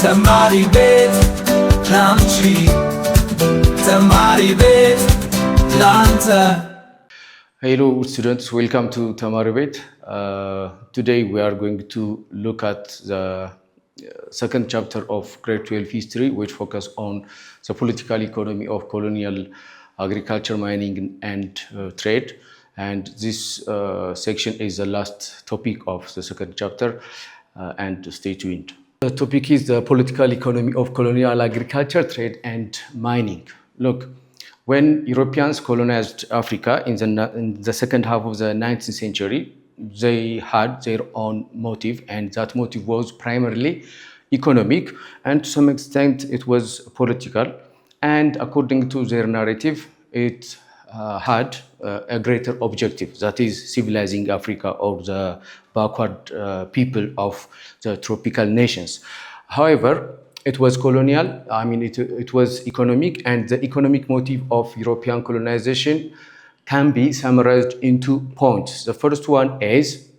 Temaribet lamchi Temaribet lanta. Hello students, welcome to Temaribet. Today we are going to look at the second chapter of grade 12 history, which focus on the political economy of colonial agriculture, mining and trade. And this section is the last topic of the second chapter, and stay tuned. The topic is the political economy of colonial agriculture, trade and mining. Look, when Europeans colonized Africa in the second half of the 19th century, they had their own motive, and that motive was primarily economic, and to some extent it was political. And according to their narrative, it had a greater objective, that is civilizing Africa or the backward people of the tropical nations. However, it was colonial, it was economic, and the economic motive of European colonization can be summarized into points. The first one is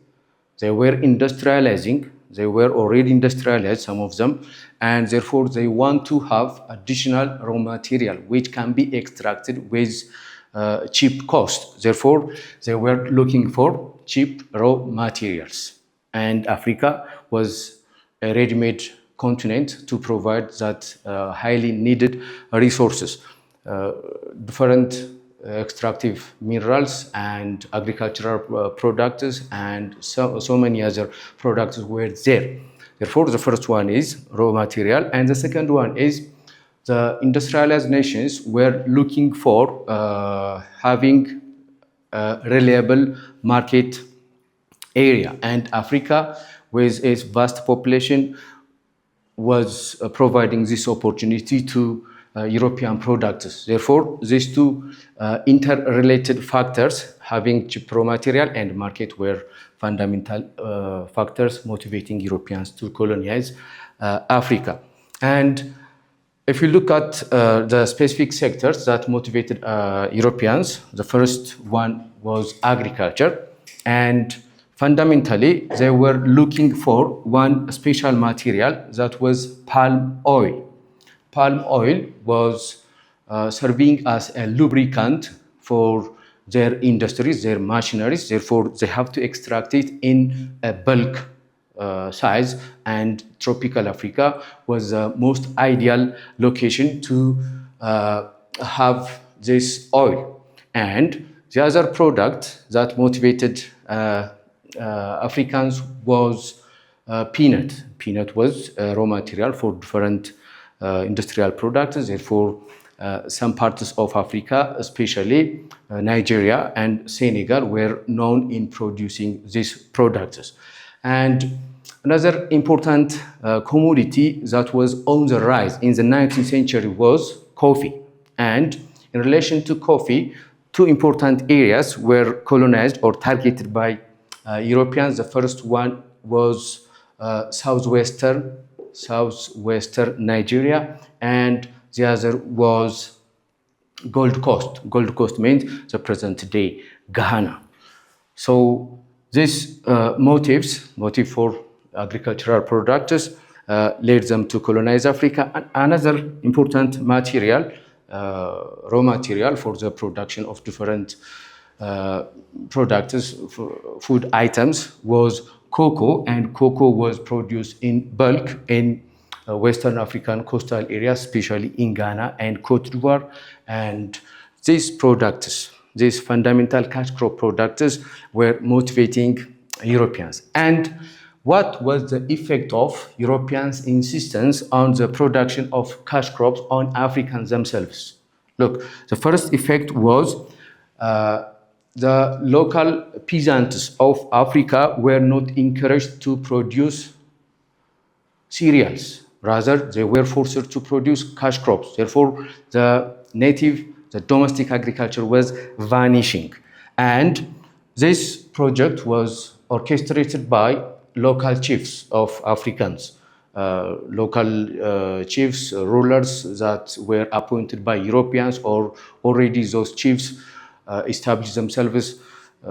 they were industrializing, they were already industrialized, some of them, and therefore they want to have additional raw material which can be extracted with cheap cost. Therefore, they were looking for cheap raw materials. And Africa was a ready-made continent to provide that highly needed resources. Different extractive minerals and agricultural products and so many other products were there. Therefore, the first one is raw material, and the second one is the industrialized nations were looking for having a reliable market area, and Africa, with its vast population, was providing this opportunity to European products. Therefore, these two interrelated factors, having cheap raw material and market, were fundamental factors motivating Europeans to colonize Africa. And if you look at the specific sectors that motivated Europeans, the first one was agriculture, and fundamentally they were looking for one special material, that was palm oil. Palm oil was serving as a lubricant for their industries, their machineries. Therefore, they have to extract it in a bulk size, and tropical Africa was the most ideal location to have this oil. And the other product that motivated Africans was peanut. Peanut was raw material for different industrial products. Therefore, some parts of Africa, especially Nigeria and Senegal, were known in producing these products. And another important commodity that was on the rise in the 19th century was coffee. And in relation to coffee, two important areas were colonized or targeted by Europeans. The first one was southwestern Nigeria, and the other was Gold Coast. Gold Coast means the present day Ghana. So this motive for agricultural products led them to colonize Africa. Another important material, raw material for the production of different products, food items, was cocoa, and cocoa was produced in bulk in Western African coastal areas, especially in Ghana and Cote d'Ivoire. And these products, these fundamental cash crop products, were motivating Europeans. And what was the effect of Europeans' insistence on the production of cash crops on Africans themselves? Look, the first effect was the local peasants of Africa were not encouraged to produce cereals. Rather, they were forced to produce cash crops. Therefore, the domestic agriculture was vanishing. And this project was orchestrated by local chiefs of Africans, local chiefs, rulers that were appointed by Europeans, or already those chiefs established themselves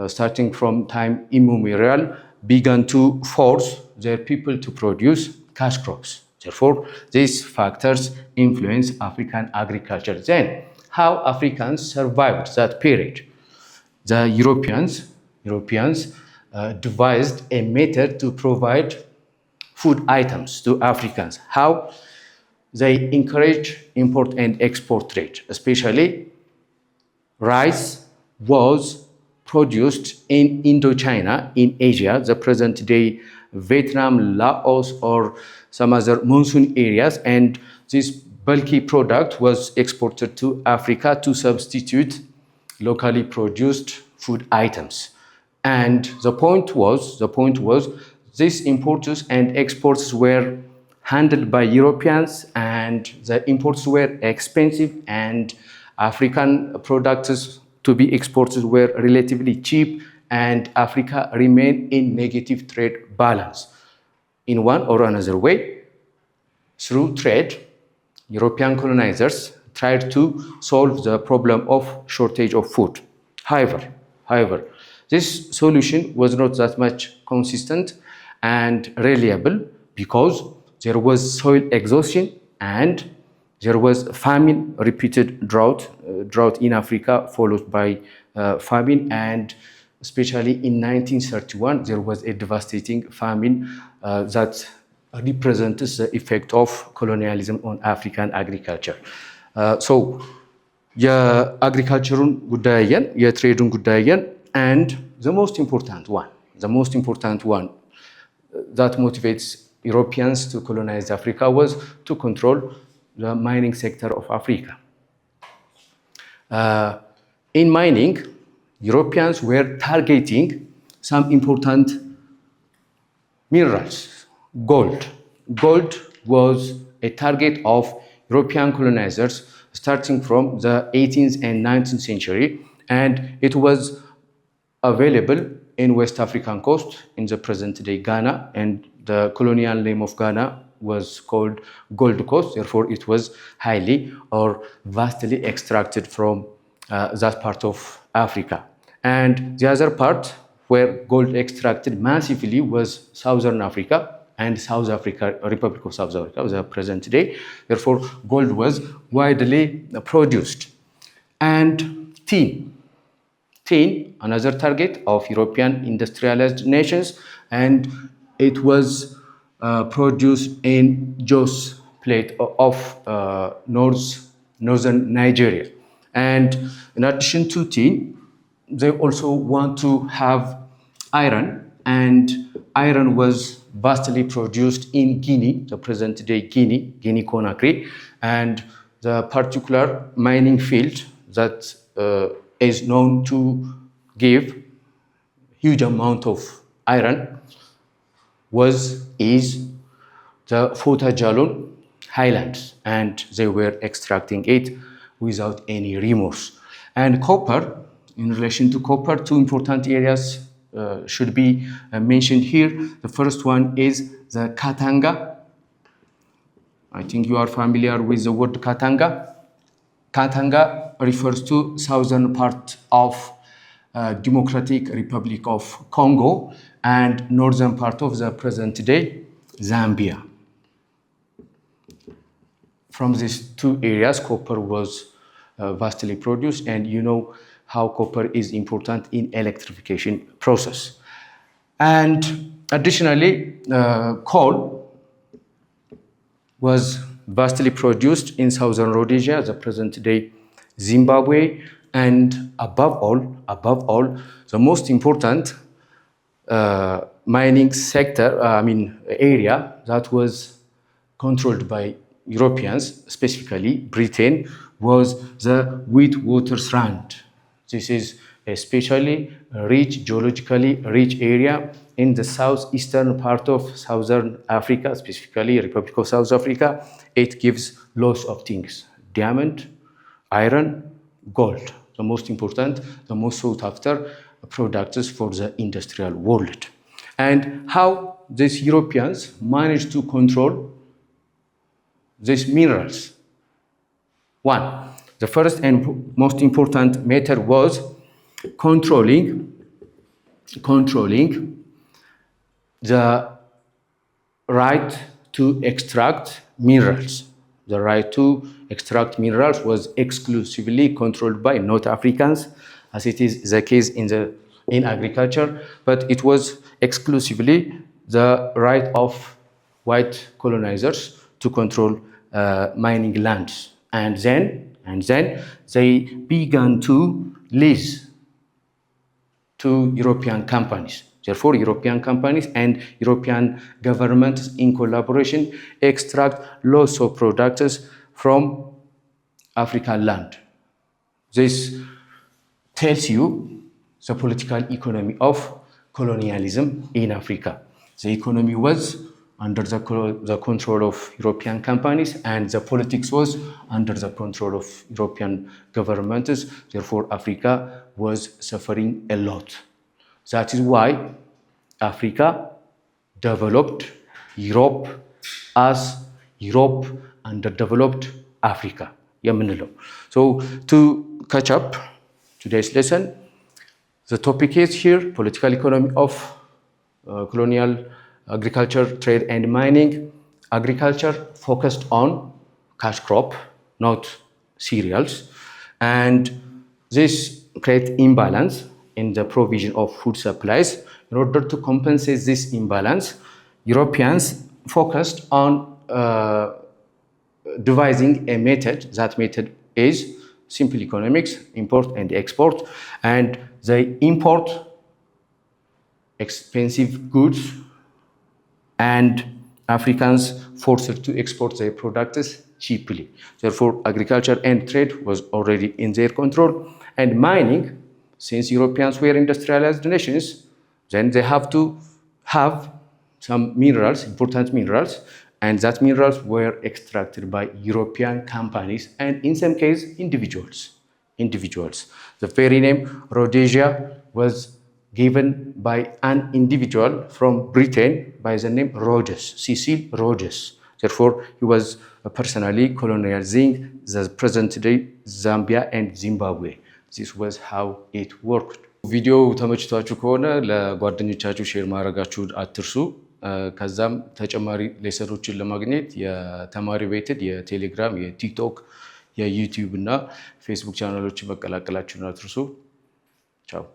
starting from time immemorial, began to force their people to produce cash crops. Therefore, these factors influence African agriculture. Then, how Africans survived that period? The Europeans devised a method to provide food items to Africans. How? They encourage import and export trade, especially rice was produced in Indochina, in Asia, the present day Vietnam, Laos, or some other monsoon areas, and this bulky product was exported to Africa to substitute locally produced food items. And the point was, these imports and exports were handled by Europeans, and the imports were expensive, and African products to be exported were relatively cheap, and Africa remained in negative trade balance. In one or another way, through trade, European colonizers tried to solve the problem of shortage of food. However, this solution was not that much consistent and reliable because there was soil exhaustion and there was famine, repeated drought in Africa followed by famine, and especially in 1931 there was a devastating famine that represents the effect of colonialism on African agriculture. So የአግሪካልቸሩን ጉዳይ አየን፣ የትሬዱን ጉዳይ አየን፣ and the most important one that motivates Europeans to colonize Africa was to control the mining sector of Africa. In mining, Europeans were targeting some important minerals. Gold was a target of European colonizers starting from the 18th and 19th century, and it was available in West African coast in the present day Ghana, and the colonial name of Ghana was called Gold Coast. Therefore, it was highly or vastly extracted from that part of Africa. And the other part where gold extracted massively was Southern Africa and South Africa, Republic of South Africa, the present day. Therefore, gold was widely produced. And tin, another target of European industrialized nations, and it was produced in Jos Plate of northern Nigeria. And in addition to tin, they also want to have iron, and iron was vastly produced in Guinea, the present day Guinea Conakry, and the particular mining field that is known to give huge amount of iron is the Fota Jalon highlands, and they were extracting it without any remorse. And copper, in relation to copper, two important areas should be mentioned here. The first one is the Katanga. I think you are familiar with the word Katanga. Katanga refers to southern part of Democratic Republic of Congo and northern part of the present day Zambia. From these two areas, copper was vastly produced, and you know how copper is important in electrification process. And additionally, coal was vastly produced in southern Rhodesia, the present day Zimbabwe, and above all, the most important mining sector, area that was controlled by Europeans, specifically Britain, was the Witwatersrand. This is especially geologically rich area in the southeastern part of Southern Africa, specifically Republic of South Africa. It gives lots of things: diamond, iron, gold, the most important, the most sought after products for the industrial world. And how these Europeans managed to control these minerals? One, the first and most important method was controlling the right to extract minerals. The right to extract minerals was exclusively controlled by North Africans, as it is the case in agriculture, but it was exclusively the right of white colonizers to control mining lands. And then they began to lease to European companies. Therefore, European companies and European governments in collaboration extract lots of products from African land. This tells you the political economy of colonialism in Africa. The economy was under the control of European companies, and the politics was under the control of European governments. Therefore, Africa was suffering a lot. That is why Africa developed Europe as Europe underdeveloped Africa. So to catch up today's lesson, the topic is here, political economy of colonial agriculture, trade and mining. Agriculture focused on cash crop, not cereals. And this creates imbalance in the provision of food supplies. In order to compensate this imbalance, Europeans focused on devising a method. That method is simple economics, import and export, and they import expensive goods, and Africans forced to export their products cheaply. Therefore, agriculture and trade was already in their control, and mining, since Europeans were industrialized nations, then they have to have some minerals, important minerals, and that minerals were extracted by European companies and in some cases individuals. The very name Rhodesia was given by an individual from Britain by the name Rhodes, Cecil Rhodes. Therefore, he was personally colonizing the present-day Zambia and Zimbabwe. This was how it worked. ቪዲዮ ተመችቷችሁ ከሆነ ለጓደኞቻችሁ ሼር ማድረጋችሁን አትርሱ። ከዛም ተጨማሪ ሌሰኖችን ለማግኘት የተማሪ ቤትን የቴሌግራም፣ የቲክቶክ፣ የዩቲዩብ እና ፌስቡክ ቻናሎችን መቀላቀላችሁን አትርሱ። ቻው።